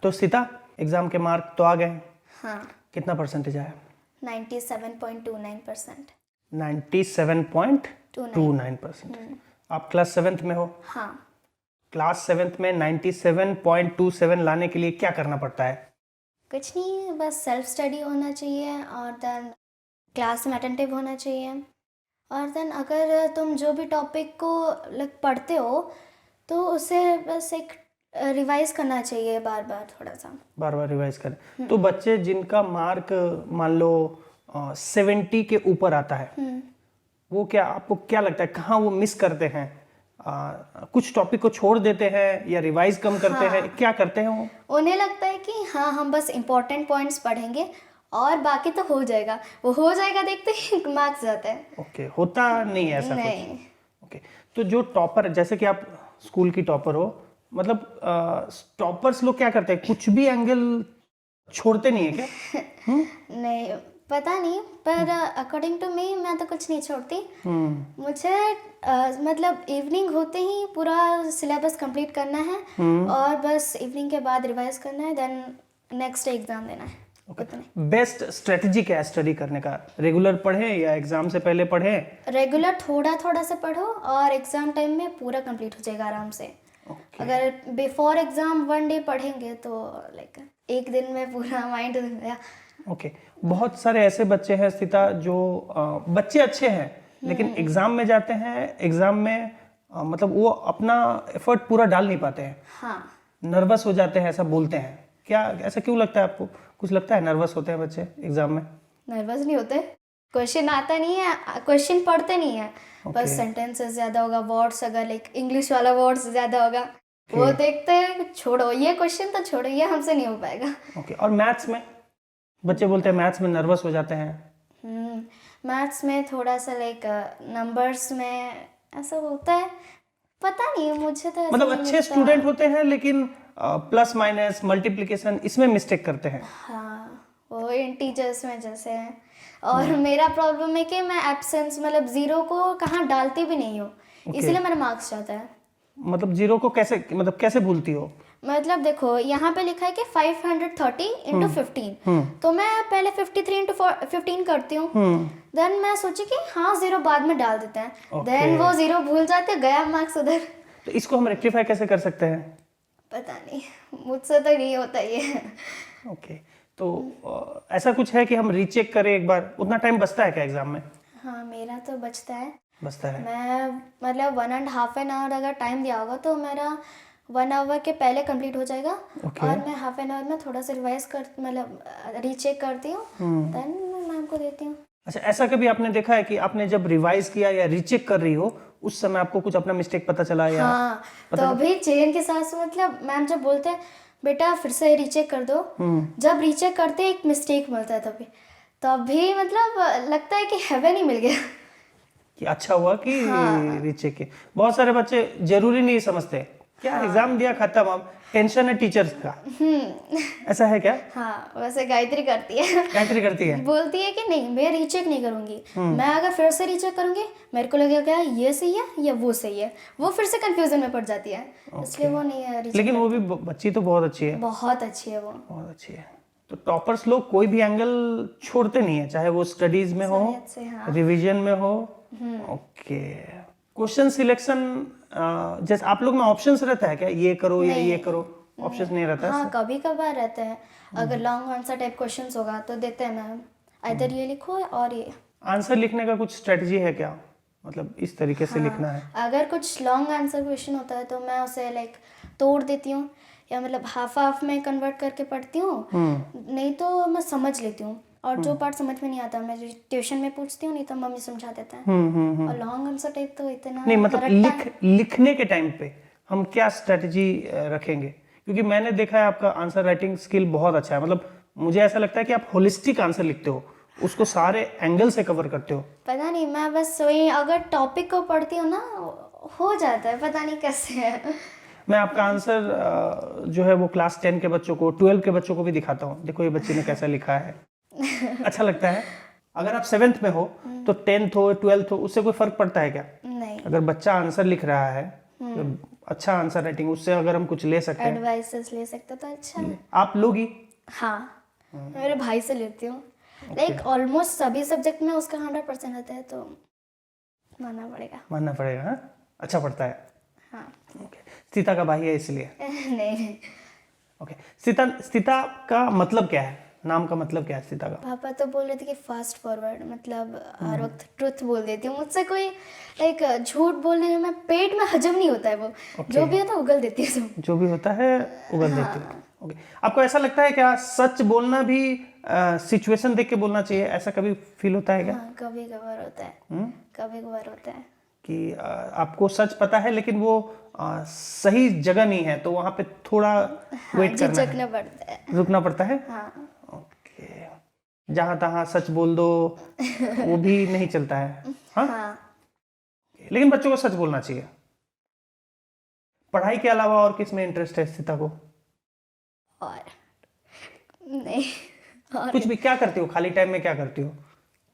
तो सीता, एग्जाम के मार्क तो आ गए। हाँ, कितना परसेंटेज आया? 97.29%। 97.29%। आप क्लास 7th में हो। हाँ, क्लास 7th में 97.27 लाने के लिए क्या करना पड़ता है? कुछ नहीं, बस सेल्फ स्टडी होना चाहिए और देन क्लास में अटेंटिव होना चाहिए। और देन अगर तुम जो भी टॉपिक को पढ़ते हो तो उसे बस एक रिवाइज करना चाहिए बार बार, थोड़ा सा बार बार रिवाइज करें। तो बच्चे जिनका मार्क मान लो 70 के ऊपर आता है, वो क्या, आपको क्या लगता है कहाँ वो मिस करते हैं? कुछ टॉपिक को छोड़ देते हैं या रिवाइज कम करते हैं, क्या करते हैं वो? उन्हें लगता है कि हाँ, हम बस इम्पोर्टेंट पॉइंट्स पढ़ेंगे और बाकी तो हो जाएगा, वो हो जाएगा देखते ही मार्क्स जाता है। ओके, होता नहीं है ऐसा नहीं। कुछ। ओके, तो जो टॉपर, जैसे कि आप स्कूल की टॉपर हो, मतलब टॉपर्स लोग क्या करते हैं, कुछ भी एंगल छोड़ते नहीं है क्या? नहीं, पता नहीं, पर अकॉर्डिंग टू मी मैं तो कुछ नहीं छोड़ती। मुझे मतलब इवनिंग होते ही पूरा सिलेबस कंप्लीट करना है और बस इवनिंग के बाद रिवाइज करना है, देन नेक्स्ट डे एग्जाम देना है। बेस्ट स्ट्रेटजी क्या है स्टडी करने का? रेगुलर पढ़े या एग्जाम से पहले पढ़े? रेगुलर थोड़ा थोड़ा से पढ़ो और एग्जाम टाइम में पूरा कंप्लीट हो जाएगा आराम से। अगर बिफोर एग्जाम 1 डे पढ़ेंगे तो लाइक एक दिन में पूरा माइंड हो गया। ओके, बहुत सारे ऐसे बच्चे हैं सीता जो बच्चे अच्छे हैं लेकिन एग्जाम में जाते हैं, एग्जाम में मतलब वो अपना एफर्ट पूरा डाल नहीं पाते हैं। हाँ, नर्वस हो जाते हैं, ऐसा बोलते हैं। क्या ऐसा क्यों लगता है आपको? कुछ लगता है नर्वस होते हैं बच्चे एग्जाम में? नर्वस नहीं होते, क्वेश्चन आता नहीं है, क्वेश्चन पढ़ते नहीं है, बस सेंटेंसेस ज्यादा होगा, वर्ड्स अगर लाइक इंग्लिश वाला वर्ड्स ज्यादा होगा, वो देखते हैं, छोड़ो ये क्वेश्चन तो छोड़ो, ये हमसे नहीं हो पाएगा। ओके, और मैथ्स में बच्चे बोलते हैं मैथ्स में नर्वस हो जाते हैं। मैथ्स में थोड़ा सा लाइक नंबर्स में ऐसा होता है, पता नहीं, मुझे तो ऐसा मतलब नहीं अच्छे लगता। स्टूडेंट होते हैं लेकिन प्लस माइनस मल्टीप्लिकेशन इसमें मिस्टेक करते हैं। हाँ, वो इंटीजर्स में जैसे है। और मेरा प्रॉब्लम है कि मैं एब्सेंस मतलब जीरो को कहाँ डालती भी नहीं हूँ, इसीलिए मेरा मार्क्स जाता है। मतलब जीरो को कैसे, मतलब कैसे भूलती हो? मतलब देखो, यहाँ पे लिखा है कि 530 इंटू 15, तो मैं पहले 53 इंटू 15 करती हूँ, देन मैं सोची कि हाँ जीरो बाद में डाल देते हैं, देन वो जीरो भूल जाते, गया मार्क्स उधर। तो इसको हम रेक्टिफाई कैसे कर सकते हैं? पता नहीं, मुझसे तो नहीं होता ये। ओके, तो ऐसा कुछ है कि हम रीचेक करें एक बार? उतना टाइम बचता है क्या एग्जाम में? हाँ, मेरा तो बचता है। बचता है। मैं मतलब 1.5 आवर अगर टाइम दिया होगा तो मेरा 1 आवर के पहले कंप्लीट हो जाएगा। और मैं हाफ एन आवर में थोड़ा सा रिवाइज कर मतलब रीचेक करती हूँ, देन मैं मैम को देती हूँ। अच्छा, ऐसा कभी आपने देखा है कि आपने जब रिवाइज किया या रीचेक कर रही हो उस समय आपको कुछ अपना मिस्टेक पता चला? या हाँ, तो अभी चेन के साथ मतलब मैम जब बोलते हैं बेटा फिर से रीचेक कर दो, जब रीचेक करते एक मिस्टेक मिलता है तभी मतलब लगता है कि हेवन ही मिल गया कि अच्छा हुआ कि रीचेक के। बहुत सारे बच्चे जरूरी नहीं समझते, क्या एग्जाम दिया खत्म, अब टेंशन है टीचर्स का। ऐसा है क्या? हाँ, वैसे गायत्री करती है। गायत्री करती है, बोलती है कि नहीं मैं रीचेक नहीं करूंगी, मैं अगर फिर से रीचेक करूंगी मेरे को लगेगा ये सही है या वो सही है, वो फिर से कंफ्यूजन में पड़ जाती है, इसलिए वो नहीं है recheck। लेकिन वो भी बच्ची तो बहुत अच्छी है। बहुत अच्छी है वो, बहुत अच्छी है। तो टॉपर्स लोग कोई भी एंगल छोड़ते नहीं है, चाहे वो स्टडीज में हो, रिवीजन में हो। ओके, क्वेश्चन सिलेक्शन जैसे आप लोग में ऑप्शंस रहता है क्या, ये करो या ये करो? ऑप्शंस नहीं रहता है? हाँ, कभी कभार रहते हैं, अगर लॉन्ग आंसर टाइप क्वेश्चंस होगा तो देते हैं मैम, इधर ये लिखो और ये। आंसर लिखने का कुछ स्ट्रेटजी है क्या, मतलब इस तरीके से लिखना है? अगर कुछ लॉन्ग आंसर क्वेश्चन होता है तो मैं उसे लाइक तोड़ देती हूँ या मतलब हाफ में कन्वर्ट करके पढ़ती हूँ, नहीं तो मैं समझ लेती हूँ, और जो पार्ट समझ में नहीं आता मैं ट्यूशन में पूछती हूँ, नहीं तो मम्मी समझा देते हैं। और लॉन्ग आंसर टाइप तो इतना नहीं, मतलब लिखने के टाइम पे हम क्या स्ट्रेटजी रखेंगे? क्योंकि मैंने देखा है आपका आंसर राइटिंग स्किल बहुत अच्छा है, मतलब मुझे ऐसा लगता है कि आप होलिस्टिक आंसर लिखते हो, उसको सारे एंगल से कवर करते हो। पता नहीं, मैं बस वही अगर टॉपिक को पढ़ती हूँ ना हो जाता है, पता नहीं कैसे है। मैं आपका आंसर जो है वो क्लास 10 के बच्चों को, 12 के बच्चों को भी दिखाता हूँ, देखो ये बच्चे ने कैसा लिखा है। अच्छा लगता है। अगर आप 7th में हो तो 10th हो 12th हो उससे कोई फर्क पड़ता है क्या? नहीं। अगर बच्चा आंसर लिख रहा है तो अच्छा आंसर राइटिंग, उससे अगर हम कुछ ले सकते हैं, एडवाइसेस ले सकते तो अच्छा है। आप लोगी? हाँ, मैं मेरे भाई से लेती हूँ। लाइक ऑलमोस्ट सभी सब्जेक्ट में उसका 100% आता है, तो मानना पड़ेगा। मानना पड़ेगा। हाँ, अच्छा पढ़ता है। हाँ। ओके, स्थिता का भाई है इसलिए। नहीं, ओके, स्थिता का मतलब क्या है, नाम का मतलब क्या है स्थिता का? पापा तो बोल रहे थे कि फास्ट फॉरवर्ड, मतलब हर वक्त ट्रुथ बोल देती हूँ। मुझसे कोई लाइक झूठ बोलने में पेट में हजम नहीं होता है, वो जो भी होता है उगल देती है सब। जो भी होता है उगल देती है। ओके, आपको ऐसा लगता है क्या सच बोलना भी सिचुएशन देख के बोलना चाहिए, ऐसा कभी फील होता है क्या? हाँ, कभी कभार होता है। कभी कभार होता है कि आपको सच पता है लेकिन वो सही जगह नहीं है, तो वहां पे थोड़ा वेट करना है, झिझकना पड़ता है। रुकना पड़ता है। हाँ, ओके, जहां तहां सच बोल दो वो भी नहीं चलता है। हाँ, हाँ। लेकिन बच्चों को सच बोलना चाहिए। पढ़ाई के अलावा और किस में इंटरेस्ट है स्थिता को? और नहीं, और कुछ भी? क्या करती हो खाली टाइम में, क्या करती हो?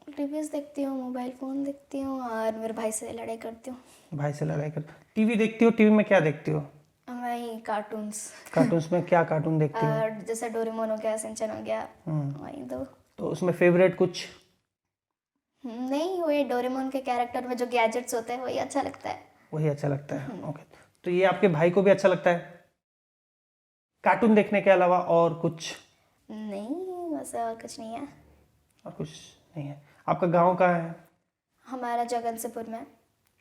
रिव्यूज देखती हूँ, मोबाइल फोन देखती हूँ, और मेरे भाई से लड़ाई करती हूँ। भाई से लड़ाई कर? टीवी देखती हो? टीवी में क्या देखती हो? वही कार्टून्स, कार्टून्स में क्या कार्टून देखती हो? और जैसे डोरेमोन हो गया, सिंचन हो गया, वही दो। तो उसमें फेवरेट कुछ? नहीं, वही डोरेमोन के कैरेक्टर में जो गैजेट्स होते हैं वही अच्छा लगता है। वही अच्छा लगता है। ओके, तो ये आपके भाई को भी अच्छा लगता है कार्टून देखने के अलावा और कुछ? नहीं, वैसे और कुछ नहीं है। और कुछ नहीं है। आपका गांव कहाँ है? हमारा जगनसीपुर में।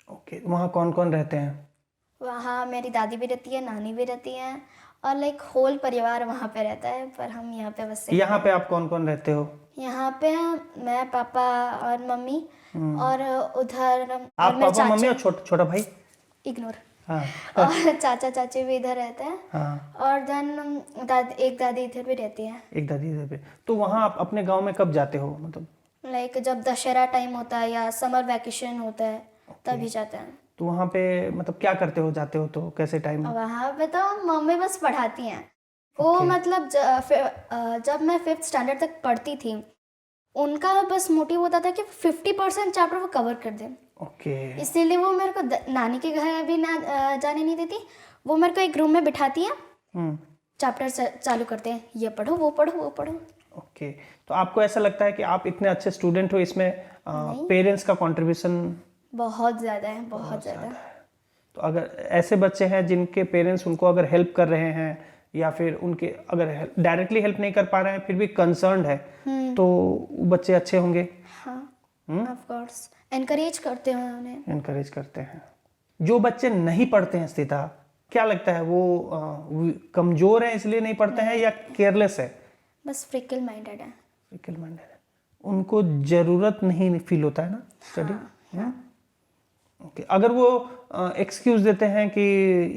ओके, वहाँ कौन कौन रहते हैं? वहाँ मेरी दादी भी रहती है, नानी भी रहती है, और लाइक होल परिवार वहाँ पे रहता है, पर हम यहाँ पे बस यहाँ पे आप कौन कौन रहते हो? यहाँ पे मैं, पापा और मम्मी, और उधर आप, और मेरे पापा, मम्मी चाचा, और छोटा भाई? इग्नोर, हाँ और चाचा चाची भी इधर रहते हैं, हाँ, और देन एक दादी इधर भी रहती है। एक दादी इधर पे। तो वहाँ आप अपने गांव में कब जाते हो, मतलब? लाइक जब दशहरा टाइम होता है या समर वैकेशन होता है तभी जाते हैं। तो वहाँ पे मतलब क्या करते हो, जाते हो तो कैसे टाइम? वहाँ पे तो मम्मी बस पढ़ाती हैं। वो मतलब जब मैं 5th स्टैंडर्ड तक पढ़ती थी, उनका बस मोटिव होता था कि 50% चैप्टर वो कवर कर दें। ओके, इसीलिए वो मेरे को नानी के घर भी ना जाने नहीं देती। वो मेरे को एक रूम में बिठाती है, चैप्टर चालू करते हैं, ये पढ़ो वो पढ़ो वो पढ़ो। ओके, तो आपको ऐसा लगता है कि आप इतने अच्छे स्टूडेंट हो, इसमें पेरेंट्स का कंट्रीब्यूशन बहुत ज़्यादा है, बहुत ज़्यादा। तो अगर ऐसे बच्चे हैं जिनके पेरेंट्स उनको अगर हेल्प कर रहे हैं, या फिर उनके अगर डायरेक्टली हेल्प नहीं कर पा रहे हैं फिर भी कंसर्न्ड है, तो वो बच्चे अच्छे होंगे। हाँ, ऑफ कोर्स एनकरेज करते हैं उन्हें। एनकरेज करते हैं। जो बच्चे नहीं पढ़ते हैं स्थिता, क्या लगता है वो कमजोर है इसलिए नहीं पढ़ते हैं, या केयरलेस है? बस फ्रिकल माइंडेड है। फ्रिकल माइंडेड है, उनको जरूरत नहीं फील होता है ना स्टडी। ओके, अगर वो एक्सक्यूज देते हैं कि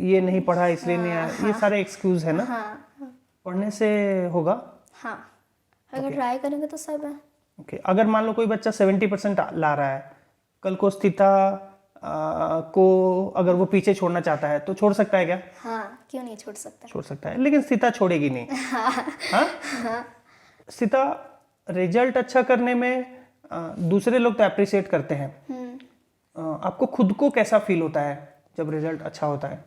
ये नहीं पढ़ा इसलिए नहीं आया, ये सारे एक्सक्यूज है ना? पढ़ने से होगा। हाँ, अगर ट्राई करेंगे तो सब है। ओके, अगर मान लो कोई बच्चा 70% ला रहा है, कल को स्थिता को अगर वो पीछे छोड़ना चाहता है तो छोड़ सकता है क्या? हाँ, क्यों नहीं छोड़ सकता। छोड़ सकता है, लेकिन स्थिता छोड़ेगी नहीं। हाँ? स्थिता रिजल्ट अच्छा करने में दूसरे लोग तो अप्रिशिएट करते हैं, आपको खुद को कैसा फील होता है जब रिजल्ट अच्छा होता है?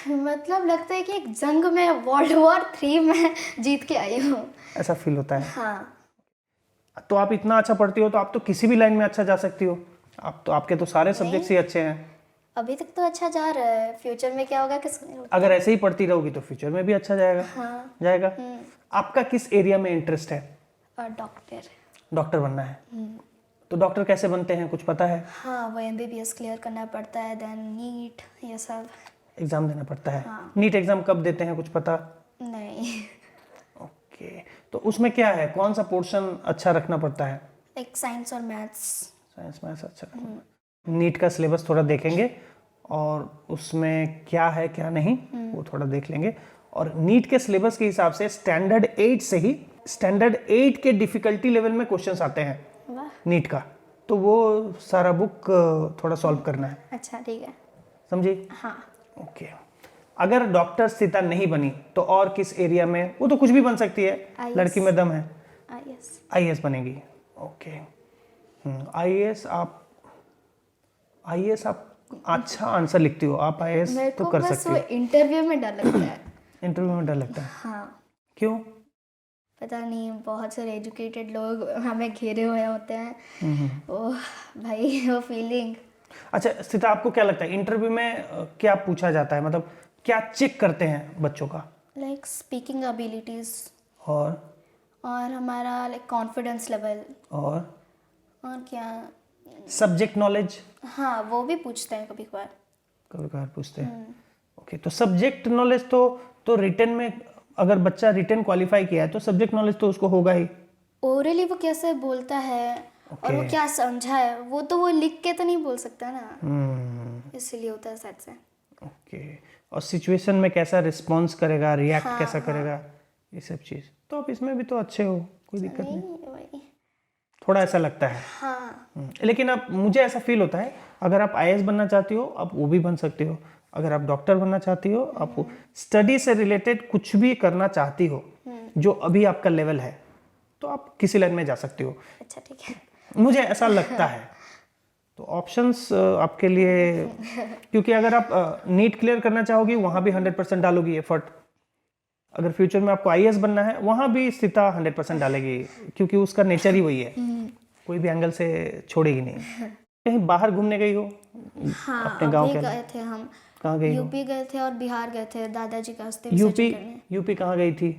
मतलब लगता है कि एक जंग में वर्ल्ड वॉर 3 में जीत के आई हूँ, ऐसा फील होता है। हाँ। तो आप इतना अच्छा पढ़ती हो तो आप तो किसी भी लाइन में अच्छा जा सकती हो, आप तो, आपके तो सारे सब्जेक्ट्स ही अच्छे हैं। अभी तक तो अच्छा जा रहा है, फ्यूचर में क्या होगा किसको नहीं पता। अगर ऐसे ही पढ़ती रहोगी तो फ्यूचर में भी अच्छा जाएगा। हाँ। जाएगा। आपका किस एरिया में इंटरेस्ट है? और डॉक्टर। डॉक्टर बनना है। तो डॉक्टर कैसे बनते हैं, कुछ पता है? हाँ, वो MBBS क्लियर करना पड़ता है, देन नीट, ये सब एग्जाम देना पड़ता है। नीट एग्जाम कब देते हैं, कुछ पता? नहीं। ओके, तो उसमें क्या है, कौन सा पोर्शन अच्छा रखना पड़ता है? एक साइंस और मैथ्स। साइंस मैथ्स अच्छा रखना। नीट का सिलेबस थोड़ा देखेंगे और उसमें क्या है क्या नहीं वो थोड़ा देख लेंगे। और नीट के सिलेबस के हिसाब से स्टैंडर्ड 8 से ही स्टैंडर्ड 8 के डिफिकल्टी लेवल में क्वेश्चंस आते हैं नीट का, तो वो सारा बुक थोड़ा सॉल्व करना है। अच्छा, ठीक है, समझी? हाँ। ओके, अगर डॉक्टर स्थिता नहीं बनी तो और किस एरिया में, वो तो कुछ भी बन सकती है, IAS। लड़की में दम है। IAS बनेगी। ओके, IAS आप अच्छा आंसर लिखती हो आप, आईएएस मेरे तो को कर बस सकती वो हो। इंटरव्यू में डर लगता है। इंटरव्यू में डर लगता है, हाँ, क्यों? पता नहीं, बहुत सारे एजुकेटेड लोग हमें घेरे हुए होते हैं। ओह भाई, वो फीलिंग। अच्छा स्थिता, आपको क्या लगता है इंटरव्यू में क्या पूछा जाता है, मतलब क्या चेक करते हैं बच्चों का? लाइक स्पीकिंग एबिलिटीज, और और हमारा लाइक कॉन्फिडेंस लेवल, और और क्या। सब्जेक्ट नॉलेज हाँ, वो भी पूछते हैं कभी कभार। कभी कभार पूछते हैं। ओके, तो सब्जेक्ट नॉलेज तो रिटन में, अगर बच्चा रिटन क्वालिफाई किया है तो सब्जेक्ट नॉलेज तो उसको होगा ही। ओरली वो कैसे बोलता है और वो Okay. क्या समझा है, वो तो वो लिख के तो नहीं बोल सकता ना, इसलिए होता है शायद से। ओके, और सिचुएशन में कैसा रिस्पॉन्स करेगा, रिएक्ट हाँ, कैसा हाँ। करेगा, ये सब चीज़। तो आप इसमें भी तो अच्छे हो, कोई दिक्कत नहीं। नहीं वही। थोड़ा ऐसा लगता है। हाँ, लेकिन अब मुझे ऐसा फील होता है, अगर आप आईएएस बनना चाहती हो आप वो भी बन सकती हो, अगर आप डॉक्टर बनना चाहती हो, आप स्टडी से रिलेटेड कुछ भी करना चाहती हो जो अभी आपका लेवल है, तो आप किसी लाइन में जा सकती हो। अच्छा ठीक है। मुझे ऐसा लगता है। तो ऑप्शंस आपके लिए, क्योंकि अगर आप नीट क्लियर करना चाहोगी वहाँ भी 100% डालोगी एफर्ट, अगर फ्यूचर में आपको आईएएस बनना है वहाँ भी स्थिता 100% डालेगी, क्योंकि उसका नेचर ही वही है, कोई भी एंगल से छोड़ेगी नहीं। कहीं बाहर घूमने गई हो हाँ, अपने गांव अभी के? गए थे हम। कहाँ गई हो? यूपी गए थे और बिहार गए थे दादाजी का अस्थि यूपी? विसर्जन करने। यूपी कहाँ गई थी?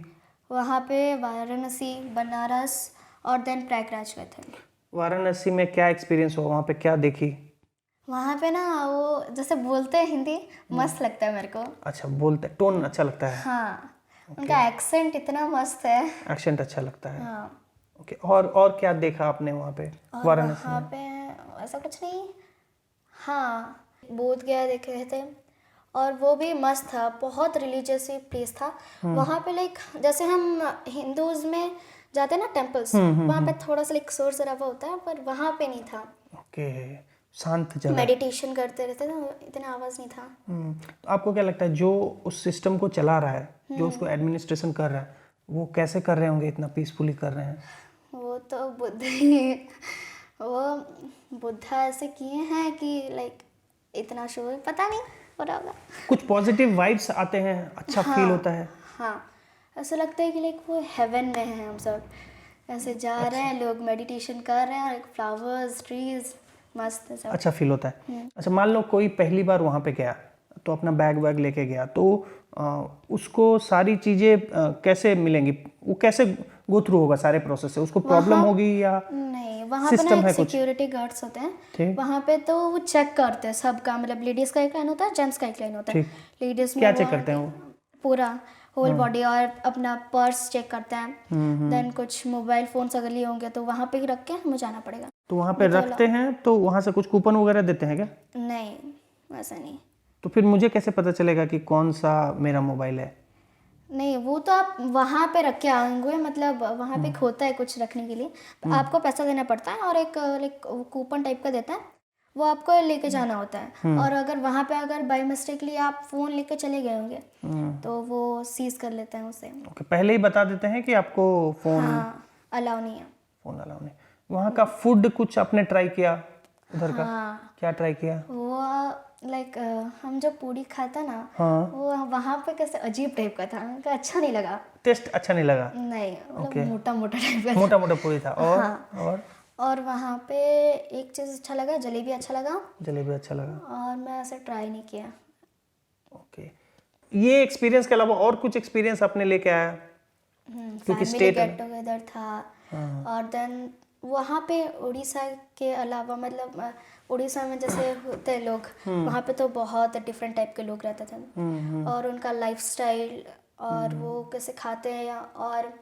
वहाँ पे वाराणसी, बनारस और देन प्रयागराज गए थे। वाराणसी में क्या एक्सपीरियंस हुआ, वहाँ पे क्या देखी? वहाँ पे ना वो जैसे बोलते हैं हिंदी, मस्त लगता है मेरे को। अच्छा, बोलते टोन अच्छा लगता है, हाँ, उनका एक्सेंट इतना मस्त है। एक्सेंट अच्छा लगता है। हाँ, ओके, और क्या देखा आपने वहाँ पे और वाराणसी वहाँ में? पे ऐसा कुछ नहीं। हाँ, बोध गया देखे रहे थे, और वो भी मस्त था, बहुत रिलीजियस प्लेस था। वहाँ पे लाइक जैसे हम हिंदूज में जाते हैं ना टेम्पल्स, वहाँ पे थोड़ा सा लाइक शोर शराबा होता है, पर वहाँ पे नहीं था। ओके, शांत जगह। मेडिटेशन करते रहते ना, इतना आवाज़ नहीं था। तो आपको क्या लगता है जो उस सिस्टम को चला रहा है, जो उसको एडमिनिस्ट्रेशन कर रहा है, वो कैसे कर रहे होंगे, इतना पीसफुली कर रहे हैं? वो तो बुद्ध ही, वो बुद्धा ऐसे किए हैं कि लाइक इतना शोर, पता नहीं हो रहा होगा। कुछ पॉजिटिव वाइब्स आते हैं, अच्छा फील होता है। हाँ, ऐसा लगता है कि लाइक वो हेवन में है हम सब, ऐसे जा रहे हैं लोग, मेडिटेशन कर रहे हैं, और फ्लावर्स, ट्रीज, मस्त है सब। अच्छा फील होता है। अच्छा, मान लो कोई पहली बार वहाँ पे गया तो अपना बैग वैग लेके गया, तो उसको सारी चीज़ें कैसे मिलेंगी, वो कैसे गो थ्रू होगा सारे प्रोसेस से, उसको प्रॉब्लम होगी या नहीं, वहाँ पे ना सिस्टम है एक कुछ? सिक्योरिटी गार्ड्स होते हैं ठीक। वहाँ पे, तो वो चेक करते हैं सबका, मतलब लेडीज़ का एक लाइन होता है, जेंट्स का एक लाइन होता है। ठीक। लेडीज़ में क्या वो चेक करते हैं वो? पूरा होल बॉडी, और अपना पर्स चेक करते हैं। देन कुछ मोबाइल फोन्स अगर लिए होंगे तो वहाँ पे ही रख के हमें जाना पड़ेगा। तो वहाँ पे रखते हैं तो वहाँ से कुछ कूपन वगैरह देते हैं क्या? नहीं, वैसा नहीं। तो फिर मुझे कैसे पता चलेगा कि कौन सा मेरा मोबाइल है? नहीं, वो तो आप वहाँ पे रख के आएंगे, मतलब वहाँ पे एक होता है कुछ रखने के लिए, तो आपको पैसा देना पड़ता है, और एक लाइक कूपन टाइप का देता है, वो आपको लेके जाना होता है। और अगर वहाँ पे अगर बाय मिस्टेकली आप फ़ोन लेके चले गए होंगे तो वो सीज कर लेते हैं उसे। ओके, पहले ही बता देते हैं कि आपको फ़ोन हाँ, अलाउ नहीं है। फ़ोन अलाउ नहीं। वहाँ का फूड कुछ आपने ट्राई किया उधर का? हाँ, क्या ट्राई किया? वो लाइक हम जब पूड़ी खाता ना, हाँ, वो वहाँ पे कैसे अजीब टाइप का था, हमको अच्छा नहीं लगा। टेस्ट अच्छा नहीं लगा? नहीं, मतलब मोटा मोटा टाइप का था। मोटा मोटा पूरी था। और हाँ। और वहाँ पे एक चीज़ अच्छा लगा, जलेबी अच्छा लगा, जलेबी अच्छा लगा। और मैं ऐसे ट्राई नहीं किया। ओके, ये एक्सपीरियंस के अलावा और कुछ एक्सपीरियंस आपने लेके आया? क्योंकि फैमिली स्टेट गेट टुगेदर था, और देन वहाँ पे उड़ीसा के अलावा, मतलब उड़ीसा में जैसे होते लोग, वहाँ पे तो बहुत डिफरेंट टाइप के लोग रहते थे, और उनका लाइफस्टाइल और वो कैसे खाते हैं, और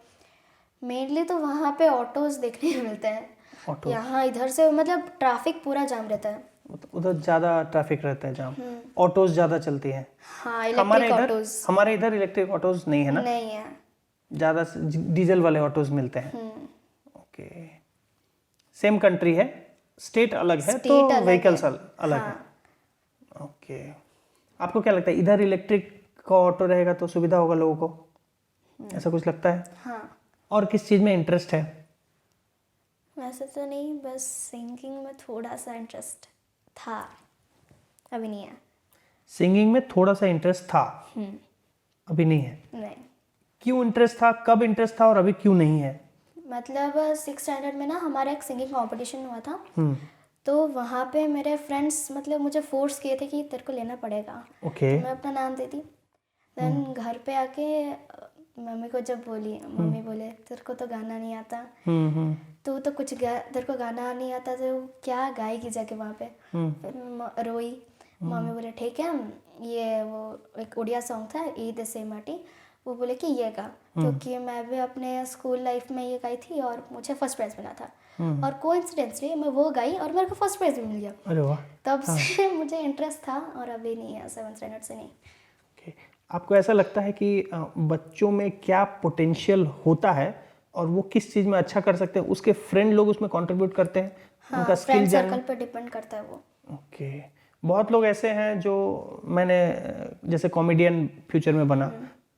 मेनली तो वहाँ पे ऑटोज देखने को मिलते हैं। ऑटो? यहाँ इधर से मतलब ट्रैफिक पूरा जाम रहता है। उधर ज़्यादा ट्रैफिक रहता है, जाम, ऑटोज ज़्यादा चलती हैं। हाँ, इलेक्ट्रिक ऑटोज हमारे इधर इलेक्ट्रिक ऑटोज नहीं है ना, नहीं है। ज़्यादा डीजल वाले ऑटोज मिलते हैं। ओके, सेम कंट्री है, स्टेट अलग है, तो State अलग व्हीकल्स है। अलग है। ओके, आपको क्या लगता है इधर इलेक्ट्रिक का ऑटो रहेगा तो सुविधा होगा लोगों को, ऐसा कुछ लगता है? हाँ, और किस चीज़ में इंटरेस्ट है? वैसे तो नहीं, बस सिंगिंग में थोड़ा सा इंटरेस्ट था अभी नहीं है। सिंगिंग में थोड़ा सा इंटरेस्ट था, अभी नहीं है। नहीं, क्यों इंटरेस्ट था, कब इंटरेस्ट था और अभी क्यों नहीं है? मतलब 6th स्टैंडर्ड में ना हमारा एक सिंगिंग कंपटीशन हुआ था, हम्म। तो वहाँ पे मेरे फ्रेंड्स मतलब मुझे फोर्स किए थे कि तेरे को लेना पड़ेगा। ओके। तो मैं अपना नाम दे दी। देन घर पे आके मम्मी को जब बोली, मम्मी बोले तेरे को तो गाना नहीं आता, तो कुछ तेरे को गाना नहीं आता तो क्या गाएगी जाके वहाँ पे। फिर रोई। मम्मी बोले ठीक है, ये वो एक उड़िया सॉन्ग था ईद से माटी, वो बोले कि ये गा, क्योंकि मैं भी अपने स्कूल लाइफ में ये गाई थी और मुझे फर्स्ट प्राइज़ मिला था। और कोइंसिडेंटली मैं वो गाई और मेरे को फर्स्ट प्राइज़ भी मिल गया। अरे वाह। तब से मुझे इंटरेस्ट था और अभी नहीं है, 7th स्टैंडर्ड से नहीं। ओके। आपको ऐसा लगता है कि बच्चों में क्या पोटेंशियल होता है और वो किस चीज़ में अच्छा कर सकते हैं, उसके फ्रेंड लोग उसमें कंट्रीब्यूट करते हैं? हाँ, उनका फ्रेंड स्किल सर्कल पे डिपेंड करता है वो। ओके। बहुत लोग ऐसे हैं जो मैंने जैसे कॉमेडियन फ्यूचर में बना,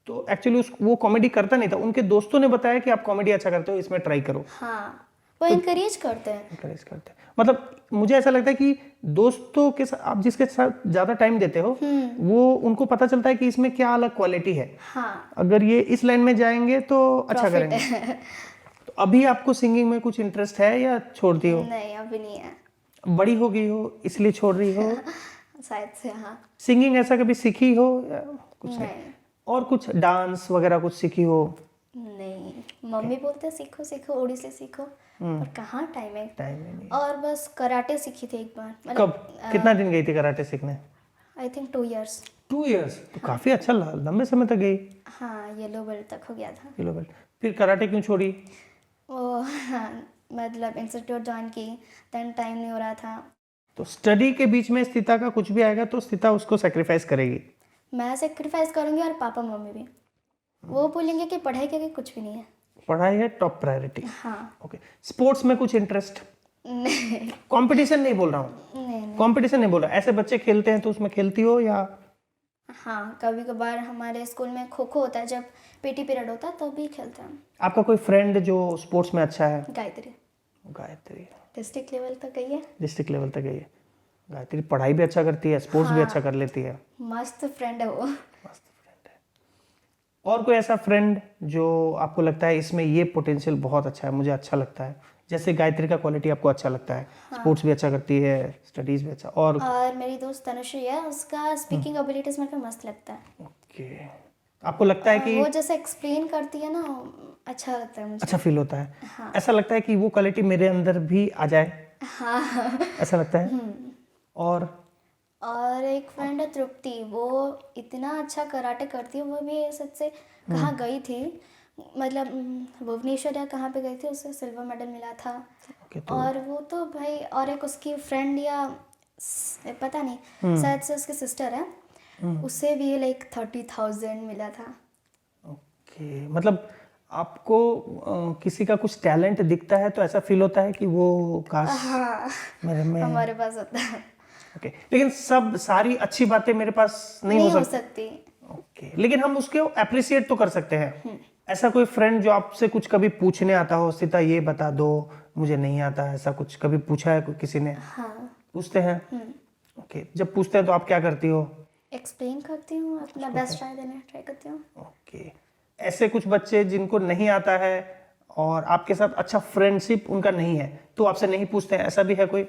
तो एक्चुअली वो कॉमेडी करता नहीं था, उनके दोस्तों ने बताया कि आप कॉमेडी अच्छा करते हो, इसमें ट्राई करो। हाँ, वो इनकरेज करते हैं। इनकरेज करते हैं। मतलब मुझे ऐसा लगता है कि दोस्तों के साथ आप जिसके साथ ज़्यादा टाइम देते हो वो उनको पता चलता है कि इसमें क्या अलग क्वालिटी है। हाँ, अगर ये इस लाइन में जाएंगे तो अच्छा प्रॉफिट करेंगे। है। तो अभी आपको सिंगिंग में कुछ इंटरेस्ट है या छोड़ दी हो? नहीं, अभी नहीं है। बड़ी हो गई हो इसलिए छोड़ रही हो? शायद से हाँ। सिंगिंग ऐसा कभी सीखी हो या कुछ नहीं? नहीं, और कुछ डांस वगैरह कुछ सीखी हो? नहीं, मम्मी बोलते सीखो सीखो, ओडिसी सीखो, पर कहाँ टाइम है। टाइम नहीं। और बस कराटे सीखी थी एक बार। कब, कितना दिन गई थी कराटे सीखने? I think 2 years। 2 years, तो काफी अच्छा लंबे समय तक गई। हाँ, येलो बेल्ट तक हो गया था। Yellow belt. फिर कराटे क्यों छोड़ी? वो हाँ, मतलब इंस्टीट्यूट ज्वाइन की, देन टाइम नहीं हो रहा था। तो स्टडी के बीच में स्थिता का कुछ भी आएगा तो स्थिता उसको सेक्रीफाइस करेगी। मैं सेक्रीफाइस करूँगी और पापा मम्मी भी। वो बोलेंगे कि पढ़ाई के कुछ भी नहीं है। पढ़ाई है टॉप प्रायोरिटी। हाँ। ओके। स्पोर्ट्स में कुछ इंटरेस्ट? नहीं, कंपटीशन नहीं बोल रहा हूँ, नहीं। कंपटीशन नहीं बोल रहा, ऐसे बच्चे खेलते हैं तो उसमें खेलती हो या? हाँ, कभी कभार हमारे स्कूल में खो खो होता है, जब पीटी पीरियड होता है तब भी खेलते हैं। आपका कोई फ्रेंड जो स्पोर्ट्स में अच्छा है? गायत्री गायत्री डिस्ट्रिक्ट लेवल तक गई है। डिस्ट्रिक्ट लेवल तक गई है। गायत्री पढ़ाई भी अच्छा करती है, स्पोर्ट्स भी अच्छा कर लेती है। मस्त फ्रेंड है वो। मस्त फ्रेंड है। और कोई ऐसा फ्रेंड जो आपको लगता है इसमें ये पोटेंशियल बहुत अच्छा है, मुझे अच्छा लगता है, जैसे गायत्री का क्वालिटी आपको अच्छा लगता है? स्पोर्ट्स भी अच्छा करती है, स्टडीज भी अच्छा। और मेरी दोस्त तनुश्री है, उसका स्पीकिंग एबिलिटीज मेरे को मस्त लगता है। ओके। आपको लगता है कि वो जैसे एक्सप्लेन करती है ना, अच्छा लगता है मुझे। अच्छा फील होता है? हाँ। ऐसा लगता है कि वो क्वालिटी मेरे अंदर भी आ जाए, हाँ। ऐसा लगता है? और एक फ्रेंड है तृप्ति, वो इतना अच्छा कराटे करती है। वो भी सच से कहाँ गई थी, मतलब भुवनेश्वर या कहाँ पे गई थी, उसे सिल्वर मेडल मिला था। ओके। तो और वो तो भाई, और एक उसकी फ्रेंड या पता नहीं, शायद से उसकी सिस्टर है, उसे भी लाइक 30,000 मिला था। ओके। मतलब आपको किसी का कुछ टैलेंट दिखता है तो ऐसा फील होता है कि वो काश हाँ, मेरे में। हमारे पास होता है। ओके। लेकिन सब सारी अच्छी बातें मेरे पास नहीं हो सकती। ओके। लेकिन हम उसको अप्रिशिएट तो कर सकते हैं। ऐसा कोई फ्रेंड जो आपसे कुछ कभी पूछने आता हो, सीता ये बता दो मुझे नहीं आता, ऐसा कुछ कभी पूछा है किसी ने? हाँ। पूछते हैं? ओके। जब पूछते हैं तो आप क्या करती हो? एक्सप्लेन करती हूँ, अपना बेस्ट ट्राई करती हूँ। ओके। ऐसे कुछ बच्चे जिनको नहीं आता है और आपके साथ अच्छा फ्रेंडशिप उनका नहीं है तो आपसे नहीं पूछते हैं, ऐसा भी है कोई?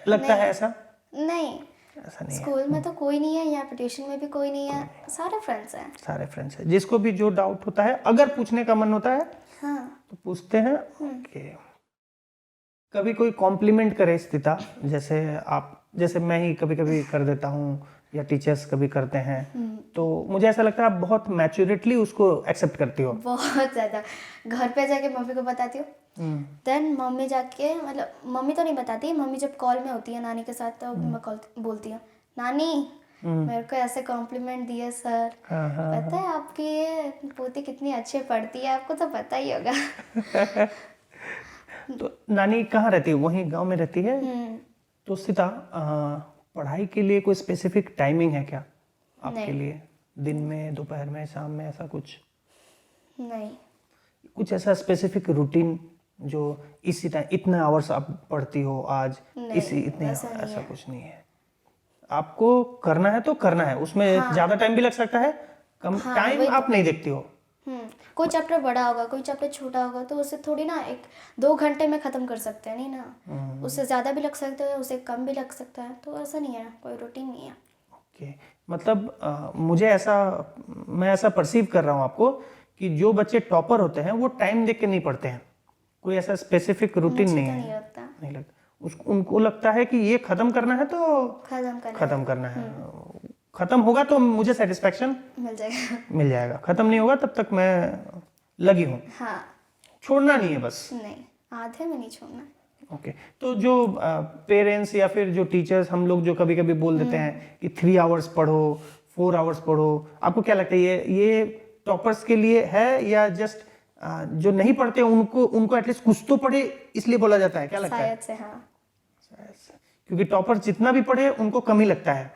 लगता है ऐसा? नहीं, ऐसा नहीं है। स्कूल में तो कोई नहीं है, या ट्यूशन में भी कोई नहीं है, सारे फ्रेंड्स हैं। सारे फ्रेंड्स हैं, जिसको भी जो डाउट होता है अगर पूछने का मन होता है हाँ। तो पूछते हैं। ओके। कभी कोई कॉम्प्लीमेंट करे स्थिता, जैसे मैं ही कभी कभी कर देता हूँ या टीचर्स कभी करते हैं, तो मुझे ऐसा लगता है आप बहुत मैच्योरिटली उसको एक्सेप्ट करती हो। बहुत ज़्यादा। घर पे जाके मम्मी को बताती हूँ, देन मम्मी जाके, मतलब मम्मी तो नहीं बताती, मम्मी जब कॉल में होती है नानी के साथ तो मैं कॉल बोलती हूँ, नानी मेरे को ऐसे कॉम्प्लीमेंट दिए सर। पता है आपकी ये पोती कितनी अच्छी पढ़ती है, आपको तो पता ही होगा। तो नानी कहाँ रहती है? वहीं गांव में रहती है? तो सीता पढ़ाई के लिए कोई स्पेसिफिक टाइमिंग है क्या आपके लिए? दिन में, दोपहर में, शाम में, ऐसा कुछ? नहीं। कुछ ऐसा स्पेसिफिक रूटीन जो इसी टाइम इतना आवर्स आप पढ़ती हो आज, इसी इतने, ऐसा कुछ नहीं है? आपको करना है तो करना है, उसमें ज्यादा टाइम भी लग सकता है, कम टाइम आप नहीं देखती हो। कोई चैप्टर बड़ा होगा, कोई चैप्टर छोटा होगा, तो उसे थोड़ी ना 1-2 घंटे में खत्म कर सकते हैं, नहीं ना, उससे ज़्यादा भी लग सकता है, उससे कम भी लग सकता है, तो ऐसा नहीं है, कोई रूटीन नहीं है। ओके, मतलब मैं ऐसा परसीव कर रहा हूँ आपको कि जो बच्चे टॉपर होते हैं वो टाइम देख के नहीं पढ़ते हैं, कोई ऐसा स्पेसिफिक रूटीन नहीं है, नहीं लगता उनको लगता है कि ये खत्म करना है तो खत्म करना है, खत्म होगा तो मुझे सेटिस्फेक्शन मिल जाएगा, खत्म नहीं होगा तब तक मैं लगी हूँ। हाँ, छोड़ना नहीं है बस, नहीं, आधे में नहीं छोड़ना। ओके तो जो पेरेंट्स या फिर जो टीचर्स हम लोग जो कभी कभी बोल देते हैं कि 3 आवर्स पढ़ो, 4 आवर्स पढ़ो, आपको क्या लगता है ये टॉपर्स के लिए है या जस्ट जो नहीं पढ़ते उनको एटलीस्ट कुछ तो पढ़े इसलिए बोला जाता है, क्या लगता है? शायद से, हाँ, क्योंकि टॉपर जितना भी पढ़े उनको कम ही लगता है।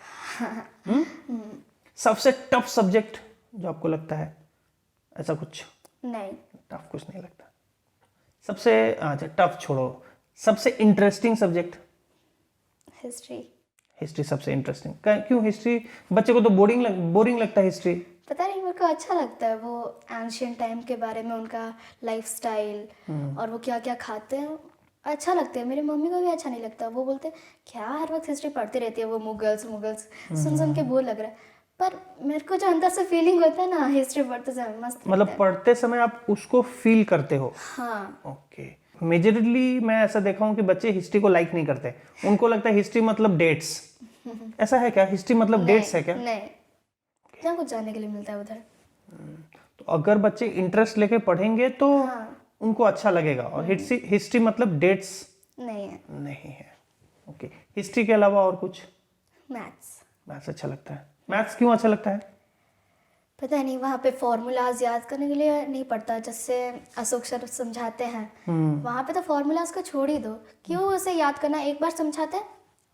सबसे टफ सब्जेक्ट जो आपको लगता है, ऐसा कुछ? नहीं, टफ कुछ नहीं लगता। सबसे अच्छा टफ छोड़ो, सबसे इंटरेस्टिंग सब्जेक्ट? हिस्ट्री सबसे इंटरेस्टिंग। क्यों हिस्ट्री? बच्चे को तो बोरिंग लगता है हिस्ट्री। पता नहीं, मेरे को अच्छा लगता है वो एंशियंट टाइम के बारे में, उनका लाइफस्टाइल और वो क्या क्या खाते हैं, अच्छा लगता है। मेरी मम्मी को भी अच्छा नहीं लगता, वो बोलते क्या हर वक्त हिस्ट्री पढ़ती रहती है, वो मुगल्स सुन के बोर लग रहा है, पर मेरे को जो अंदर से फीलिंग होता है ना हिस्ट्री पढ़ते समय, मस्त मतलब पढ़ते समय आप उसको फील करते हो? हाँ। ओके, मेजरली मैं ऐसा देखा हूँ कि बच्चे हिस्ट्री को लाइक नहीं करते, उनको लगता है हिस्ट्री मतलब डेट्स। ऐसा है क्या? हिस्ट्री मतलब डेट्स है क्या? नहीं, क्या कुछ जानने के लिए मिलता है उधर। तो अगर बच्चे इंटरेस्ट लेके पढ़ेंगे तो उनको अच्छा लगेगा, और हिस्ट्री मतलब डेट्स नहीं है। ओके, हिस्ट्री के अलावा और कुछ? मैथ्स अच्छा लगता है। मैथ्स क्यों अच्छा लगता है? पता नहीं, वहाँ पे फॉर्मूलाज याद करने के लिए नहीं पड़ता, जैसे अशोक सर समझाते हैं, वहाँ पे तो फॉर्मूलाज को छोड़ ही दो, क्यों उसे याद करना, एक बार समझाते हैं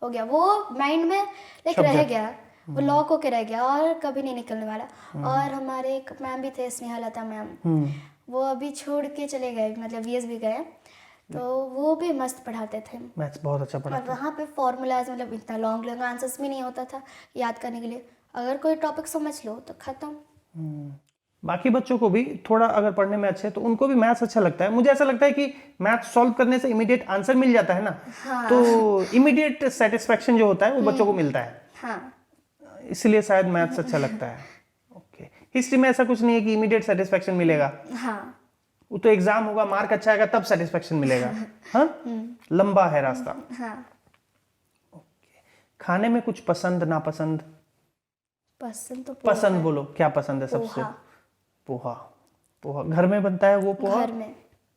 हो गया, वो माइंड में रह गया, वो लॉक होके रह गया और कभी नहीं निकलने वाला। और हमारे एक मैम भी थे, स्नेहलता मैम, वो अभी छोड़ के चले गए, मतलब वीएस भी गए, तो वो भी मस्त पढ़ाते थे, मैथ्स बहुत अच्छा पढ़ाते थे। और वहाँ पे फॉर्मूलाज मतलब इतना लॉन्ग आंसर्स भी नहीं होता था याद करने के लिए, अगर कोई टॉपिक समझ लो तो खत्म। बाकी बच्चों को भी थोड़ा अगर पढ़ने में अच्छे तो उनको भी मैथ्स अच्छा लगता है। मुझे ऐसा लगता है कि मैथ्स सॉल्व करने से इमीडिएट आंसर मिल जाता है ना, तो इमीडिएट सेटिस्फेक्शन जो होता है वो बच्चों को मिलता है, इसलिए शायद मैथ्स अच्छा लगता है। ओके, हिस्ट्री में ऐसा कुछ नहीं है कि इमीडिएट सेटिस्फेक्शन मिलेगा, वो तो एग्जाम होगा, मार्क अच्छा आएगा तब सेटिस्फेक्शन मिलेगा। हाँ, लंबा है रास्ता। ओके, खाने में कुछ पसंद नापसंद? पसंद बोलो, क्या पसंद है सबसे? पोहा घर में बनता है वो पोहा? घर में।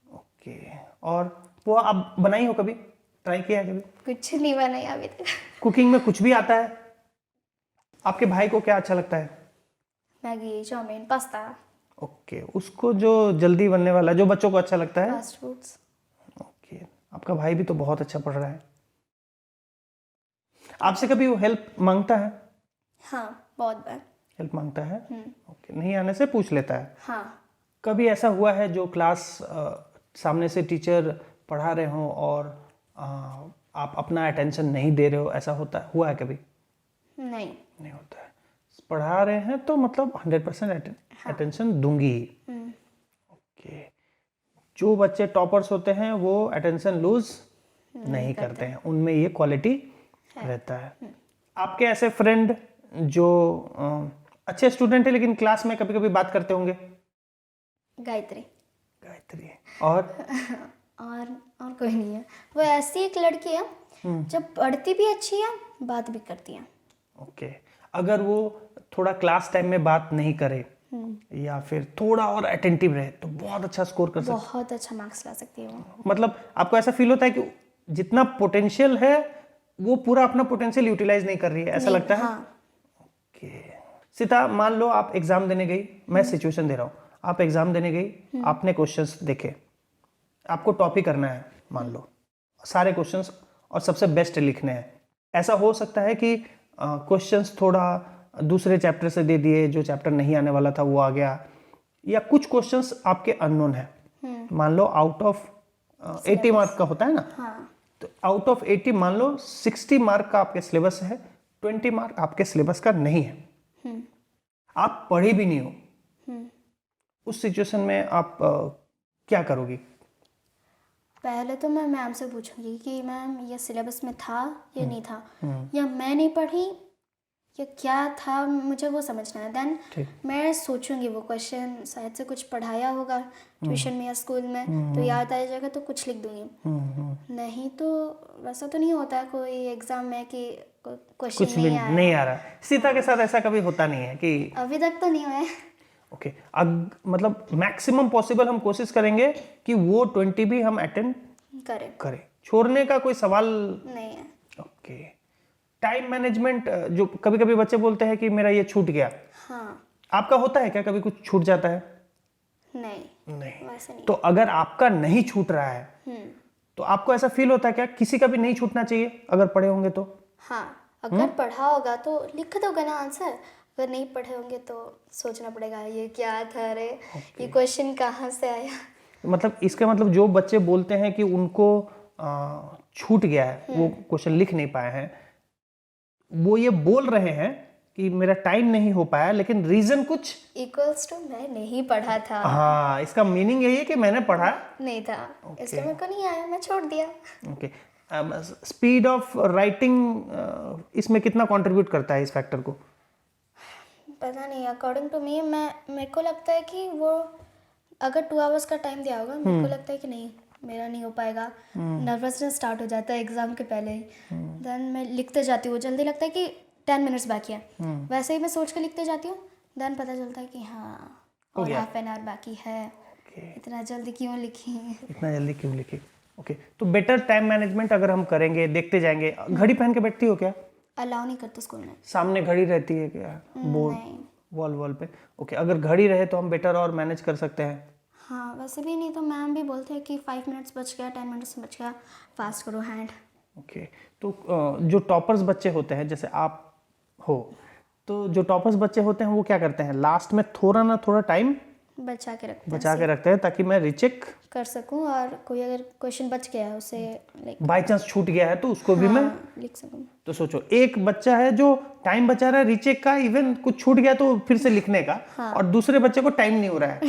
ओके, और पोहा आप बनाई हो कभी, ट्राई किया है कभी? कुछ नहीं बनाई अभी तक। कुकिंग में कुछ भी आता है? आपके भाई को क्या अच्छा लगता है? Maggi, chowmein, pasta. ओके, उसको जो जल्दी बनने वाला, जो बच्चों को अच्छा लगता है, फास्ट फूड्स। ओके, आपका भाई भी तो बहुत अच्छा पढ़ रहा है। आपसे कभी वो हेल्प मांगता है? हाँ, बहुत बार हेल्प मांगता है। ओके, नहीं आने से पूछ लेता है। हाँ। कभी ऐसा हुआ है जो क्लास सामने से टीचर पढ़ा रहे हो और आप अपना अटेंशन नहीं दे रहे हो, ऐसा हुआ है कभी? नहीं होता है। पढ़ा रहे हैं तो मतलब 100% अटेंशन दूंगी ही। ओके, जो बच्चे टॉपर्स होते हैं वो अटेंशन लूज नहीं करते हैं, उनमें ये क्वालिटी रहता है। आपके ऐसे फ्रेंड जो अच्छे स्टूडेंट है लेकिन क्लास में कभी कभी बात करते होंगे? गायत्री और कोई नहीं है, वो ऐसी एक लड़की है जो पढ़ती भी अच्छी है, बात भी करती है। ओके, अगर वो थोड़ा क्लास टाइम में बात नहीं करे या फिर थोड़ा और अटेंटिव रहे तो बहुत अच्छा स्कोर कर सकती है, बहुत अच्छा मार्क्स ला सकती है वो। मतलब आपको ऐसा फील होता है कि जितना पोटेंशियल है वो पूरा अपना पोटेंशियल यूटिलाइज नहीं कर रही है, ऐसा लगता है? ओके, सीता मान लो आप एग्जाम देने गई, मैं सिचुएशन दे रहा हूँ, आप एग्जाम देने गई, आपने क्वेश्चंस देखे, आपको टॉपी करना है, मान लो सारे क्वेश्चंस और सबसे बेस्ट लिखने हैं। ऐसा हो सकता है कि क्वेश्चंस थोड़ा दूसरे चैप्टर से दे दिए, जो चैप्टर नहीं आने वाला था वो आ गया, या कुछ क्वेश्चंस आपके अननोन है, मान लो आउट ऑफ 80 मार्क का होता है ना, तो आउट ऑफ 80 मान लो 60 मार्क का आपके सिलेबस है, 20 मार्क आपके सिलेबस का नहीं है, आप पढ़े भी नहीं हो, उस सिचुएशन में आप क्या करोगी? पहले तो मैं मैम से पूछूंगी कि मैम ये सिलेबस में था या नहीं था, या मैं नहीं पढ़ी या क्या था, मुझे वो समझना है। देन मैं सोचूंगी वो क्वेश्चन शायद से कुछ पढ़ाया होगा ट्यूशन में या स्कूल में, तो याद आ जाएगा तो कुछ लिख दूंगी। नहीं तो वैसा तो नहीं होता है कोई एग्जाम में कि क्वेश्चन कुछ भी नहीं आ रहा। सीता के साथ ऐसा कभी होता नहीं है कि अभी तक तो नहीं हुआ है। ओके, मतलब मैक्सिमम पॉसिबल हम कोशिश करेंगे कि वो 20 भी हम अटेंड करें। छोड़ने का कोई सवाल नहीं है। ओके। टाइम मैनेजमेंट, जो कभी कभी बच्चे बोलते हैं कि मेरा ये छूट गया, हाँ, आपका होता है क्या? कभी कुछ छूट जाता है? नहीं वैसे नहीं। तो अगर आपका नहीं छूट रहा है तो आपको ऐसा फील होता है क्या किसी का भी नहीं छूटना चाहिए अगर पढ़े होंगे तो? हाँ, अगर पढ़ा होगा तो लिख दोगे ना आंसर, अगर नहीं पढ़े होंगे तो सोचना पड़ेगा ये क्या था रे, ये क्वेश्चन कहाँ से आया। मतलब इसका मतलब जो बच्चे बोलते हैं कि उनको छूट गया है, वो क्वेश्चन लिख नहीं पाए हैं, वो ये बोल रहे हैं कि मेरा टाइम नहीं हो पाया, लेकिन रीजन कुछ इक्वल्स टू मैं नहीं पढ़ा था। हाँ, इसका मीनिंग यही है कि मैंने पढ़ा नहीं था, इसलिए मेरे को नहीं आया, मैं छोड़ दिया। ओके। स्पीड ऑफ राइटिंग इसमें कितना कंट्रीब्यूट करता है इस फैक्टर को? पता नहीं, अकॉर्डिंग टू मी मेरे को लगता है कि वो अगर 2 आवर्स का टाइम दिया होगा, मेरे को लगता है कि नहीं मेरा नहीं हो पाएगा, नर्वसनेस स्टार्ट हो जाता है एग्जाम के पहले ही। देन मैं लिखते जाती हूँ, जल्दी लगता है कि 10 मिनट्स बाकी है, वैसे ही मैं सोच के लिखते जाती हूँ। देन पता चलता है कि हाँ और हाफ एन आवर बाकी है, इतना जल्दी क्यों लिखी। ओके, तो बेटर टाइम मैनेजमेंट अगर हम करेंगे, देखते जाएंगे। घड़ी पहन के बैठती हो क्या? अलाउ नहीं करते स्कूल में। सामने घड़ी रहती है क्या बोर्ड वॉल पे? ओके, अगर घड़ी रहे तो हम बेटर और मैनेज कर सकते हैं। हाँ, वैसे भी नहीं तो मैम भी बोलते हैं कि 5 मिनट्स बच गया, 10 मिनट्स बच गया, फास्ट करो हैंड। ओके, तो जो टॉपर्स बच्चे होते हैं जैसे आप हो, तो जो टॉपर्स बच्चे होते हैं वो क्या करते हैं, लास्ट में थोड़ा ना थोड़ा टाइम बचा के रखते हैं ताकि मैं रिचेक कर सकूं, और कोई अगर क्वेश्चन बच गया है उसे लाइक बाय चांस छूट गया है तो उसको भी मैं लिख सकूं। तो सोचो, एक बच्चा है जो टाइम बचा रहा है रिचेक का, इवन कुछ छूट गया तो फिर से लिखने का, और दूसरे बच्चे को टाइम नहीं हो रहा है।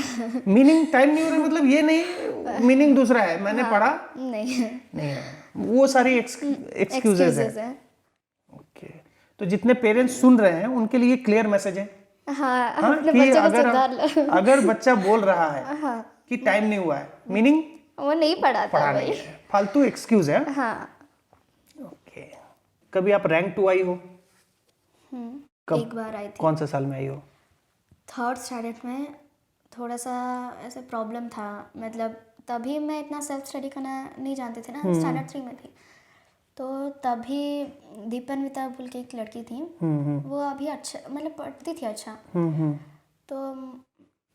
मीनिंग टाइम नहीं हो रहा है मतलब ये नहीं, मीनिंग दूसरा है, मैंने पढ़ा नहीं है, वो सारी एक्सक्यूजेज है। ओके, तो जितने पेरेंट्स सुन रहे हैं उनके लिए क्लियर मैसेज है कि अगर बच्चा बोल रहा है कि टाइम नहीं हुआ है, मीनिंग वो नहीं पढ़ा नहीं है, फालतू एक्सक्यूज है। ओके, कभी आप रैंक 2 आई हो? एक बार आई थी। कौन से साल में आई हो? 3rd स्टैंडर्ड में। थोड़ा सा ऐसे प्रॉब्लम था, मतलब तभी मैं इतना सेल्फ स्टडी करना नहीं जानते थे ना, स्टैंडर्ड 3 में थी। तो तभी दीपनविता बोल के एक लड़की थी, वो अभी अच्छा मतलब पढ़ती थी अच्छा। तो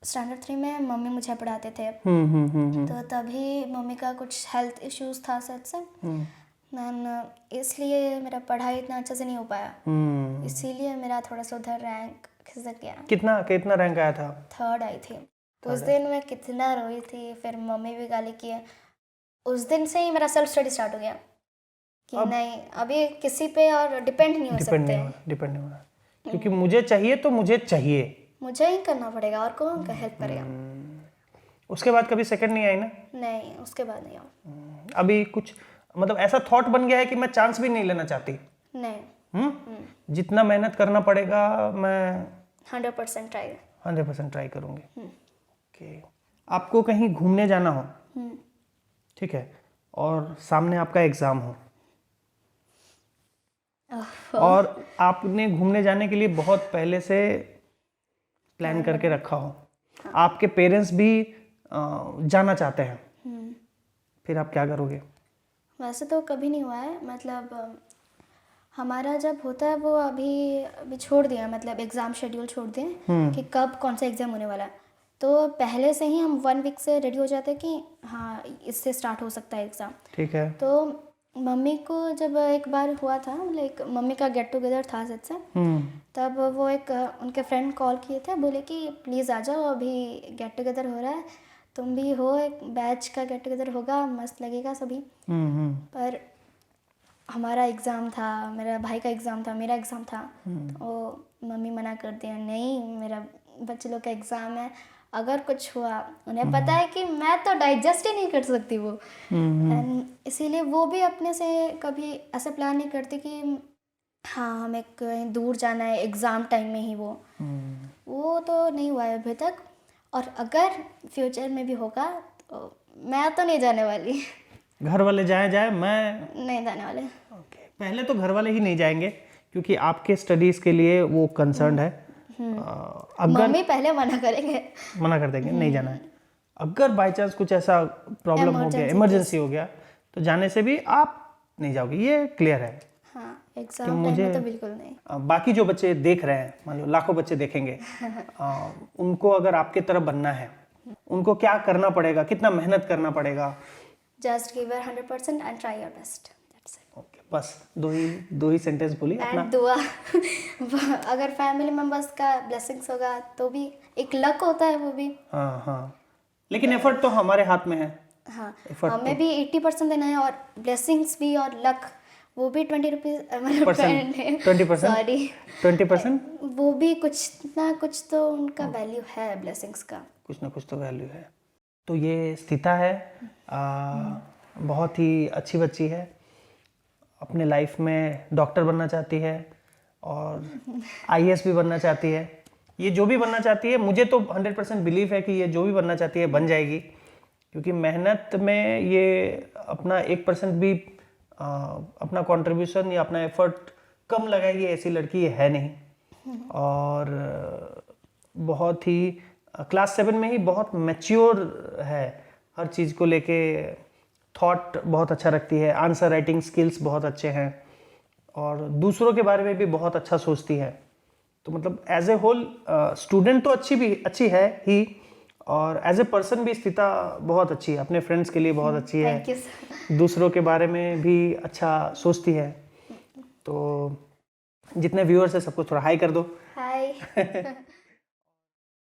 स्टैंडर्ड 3 में मम्मी मुझे पढ़ाते थे। तो तभी मम्मी का कुछ हेल्थ इश्यूज था सच से, इसलिए मेरा पढ़ाई इतना अच्छे से नहीं हो पाया, इसीलिए मेरा थोड़ा सा उधर रैंक खिसक गया। कितना रैंक आया था? 3rd आई थी। तो उस दिन मैं कितना रोई थी, फिर मम्मी भी गाली किए। उस दिन से ही मेरा सेल्फ स्टडी स्टार्ट हो गया कि नहीं अभी किसी पे और डिपेंड नहीं हो सकते, डिपेंड नहीं होना, क्योंकि मुझे चाहिए तो मुझे ही करना पड़ेगा, और कौन का हेल्प करेगा। उसके बाद कभी सेकंड नहीं आई ना? नहीं, उसके बाद नहीं आया। अभी कुछ मतलब ऐसा थॉट बन गया है कि मैं चांस भी नहीं लेना चाहती? नहीं। जितना मेहनत करना पड़ेगा मैं 100% ट्राई करूंगी। ओके, आपको कहीं घूमने जाना हो, ठीक है, और सामने आपका एग्जाम हो, और आपने घूमने जाने के लिए बहुत पहले से प्लान करके रखा हो, आपके पेरेंट्स भी जाना चाहते हैं, फिर आप क्या करोगे? वैसे तो कभी नहीं हुआ है, मतलब हमारा जब होता है वो अभी छोड़ दिया, मतलब एग्ज़ाम शेड्यूल छोड़ दिए कि कब कौन सा एग्ज़ाम होने वाला है। तो पहले से ही हम 1 वीक से रेडी हो जाते हैं कि हाँ इससे स्टार्ट हो सकता है एग्ज़ाम। ठीक है। तो मम्मी को जब एक बार हुआ था, लाइक मम्मी का गेट टुगेदर था सच से, तब वो एक उनके फ्रेंड कॉल किए थे, बोले कि प्लीज़ आ जाओ, अभी गेट टुगेदर हो रहा है, तुम भी हो, एक बैच का गेट टुगेदर होगा, मस्त लगेगा सभी। पर हमारा एग्ज़ाम था, मेरा भाई का एग्ज़ाम था, मेरा एग्ज़ाम था, तो मम्मी मना करती है, नहीं मेरा बच्चे लोग का एग्ज़ाम है, अगर कुछ हुआ, उन्हें पता है कि मैं तो डाइजेस्ट ही नहीं कर सकती वो, एंड इसीलिए वो भी अपने से कभी ऐसा प्लान नहीं करते कि हाँ हमें कहीं दूर जाना है एग्ज़ाम टाइम में ही, वो तो नहीं हुआ है अभी तक, और अगर फ्यूचर में भी होगा तो मैं तो नहीं जाने वाली। घर वाले जाए मैं नहीं जाने वाले। ओके, पहले तो घर वाले ही नहीं जाएंगे क्योंकि आपके स्टडीज के लिए वो कंसर्न है। अगर मम्मी पहले मना करेंगे, मना कर देंगे नहीं जाना है, अगर बाय चांस कुछ ऐसा प्रॉब्लम हो गया, इमरजेंसी हो गया, तो जाने से भी आप नहीं जाओगे, ये क्लियर है। हाँ एग्ज़ाम टाइम में तो बिल्कुल नहीं। बाकी जो बच्चे देख रहे हैं, मान लो लाखों बच्चे देखेंगे, उनको अगर आपके तरफ बनना है, उनको क्या करना पड़ेगा, कितना मेहनत करना पड़ेगा? Just give your 100% and try your best, that's it. Okay, बस दो ही सेंटेंस बोलिए अपना। एंड दुआ अगर फैमिली मेंबर्स का ब्लेसिंग्स होगा तो भी एक लक होता है वो भी। हाँ, लेकिन एफर्ट तो हमारे हाथ में है। हाँ, Effort हमें भी 80% देना है, और ब्लेसिंग्स भी और लक वो भी 20%, वो भी कुछ ना कुछ तो उनका वैल्यू है, ब्लेसिंग्स का कुछ ना कुछ तो वैल्यू है। तो ये स्थिता है, बहुत ही अच्छी बच्ची है, अपने लाइफ में डॉक्टर बनना चाहती है और आईएएस भी बनना चाहती है। ये जो भी बनना चाहती है, मुझे तो 100% बिलीव है कि ये जो भी बनना चाहती है बन जाएगी, क्योंकि मेहनत में ये अपना 1% भी अपना कंट्रीब्यूशन या अपना एफर्ट कम लगाएगी, ऐसी लड़की ये है नहीं। और बहुत ही क्लास 7 में ही बहुत मैच्योर है, हर चीज़ को लेके थॉट बहुत अच्छा रखती है, आंसर राइटिंग स्किल्स बहुत अच्छे हैं, और दूसरों के बारे में भी बहुत अच्छा सोचती है। तो मतलब एज ए होल स्टूडेंट तो अच्छी है ही, और एज ए पर्सन भी स्थिता बहुत अच्छी है, अपने फ्रेंड्स के लिए बहुत अच्छी है, थैंक यू सर। दूसरों के बारे में भी अच्छा सोचती है। तो जितने व्यूअर्स है सबको थोड़ा हाई कर दो। हाय।